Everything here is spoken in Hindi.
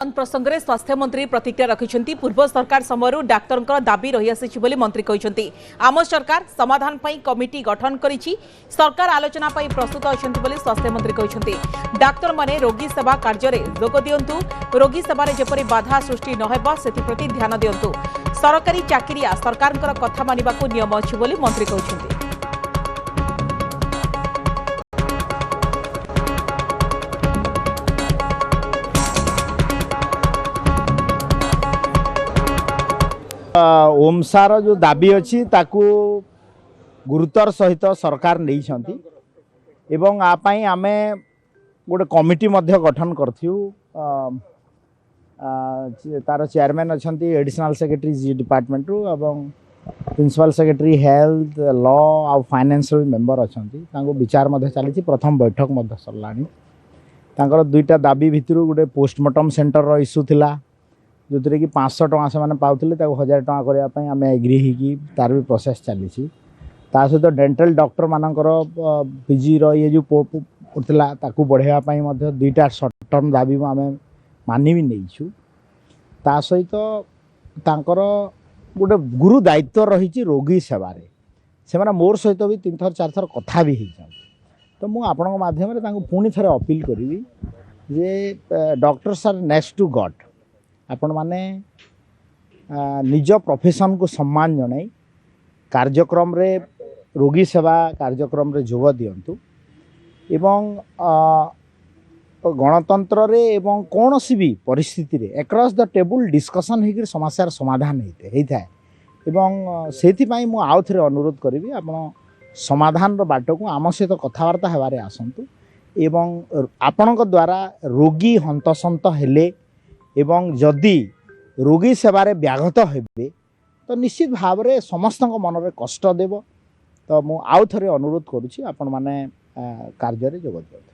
प्रसंग में स्वास्थ्य मंत्री प्रतिक्रिया रखिंट पूर्व सरकार समय डाक्तर दाबी रही आसी मंत्री कहते आम सरकार समाधान कमिटी गठन करिछि सरकार आलोचना प्रस्तुत अच्छा स्वास्थ्य मंत्री कहते डाक्तर माने रोगी सेवा कार्य में जोग दिंतु रोगी सेवार जेपरी बाधा सृष्टि नहेब से ध्यान दिंतु सरकारी चाकरिया सरकार कथा मानिबा नियम अच्छी मंत्री कहते ओमसार जो दाबी अच्छी ताकू गुरुतर सहित सरकार नहीं एवं आपाई आमे गोटे कमिटी मध्य गठन करथिउ तार चेयरमैन अच्छा एडिशनल सेक्रेटरी जी डिपार्टमेंट रु एवं प्रिंसिपल सेक्रेटरी हेल्थ लॉ आ फाइनेंस मेंबर अच्छा विचार मध्य चली प्रथम बैठक मध्य सरलानी तांकर दुईटा दाबी भितर गोटे पोस्टमार्टम सेंटर इश्यू थिला जो कि 500 टका से पाते 1000 टका करने आम एग्री होगी तार भी प्रोसेस चली सहित डेंटल डॉक्टर मानकर पीजी ये जो पड़ता बढ़ावाई दुईटा सर्ट टर्म दाबी आम मानि भी नहीं ता सहित गोटे गुरु दायित्व रही रोगी सेवार से मोर सहित भी 3 थर 4 थर कथा भी हो तो मुझे आपण माध्यम पुणी थे अपील करी जे doctors are next to God आपण माने निज प्रोफेशन को सम्मान जनाई कार्यक्रम रे रोगी सेवा कार्यक्रम रे जोग दियंतु एवं गणतंत्र रे एवं कौन सी भी परिस्थिति रे अक्रॉस द टेबल डिस्कशन होकर समस्यार समाधान होता है एवं सेति पई मु आउ थरे अनुरोध करी आपण समाधान रो बाट को आम सहित कथबार्ता हेबारे आसंतु एवं आपणक द्वारा रोगी हंतसंत हेले एवं जदि रोगी सेवारे व्याघत हेबे तो निश्चित भाव में समस्त मन में कष्ट देव तो मु आउ थरे अनुरोध करुछि आपण माने कार्य रे जोग दियंतु।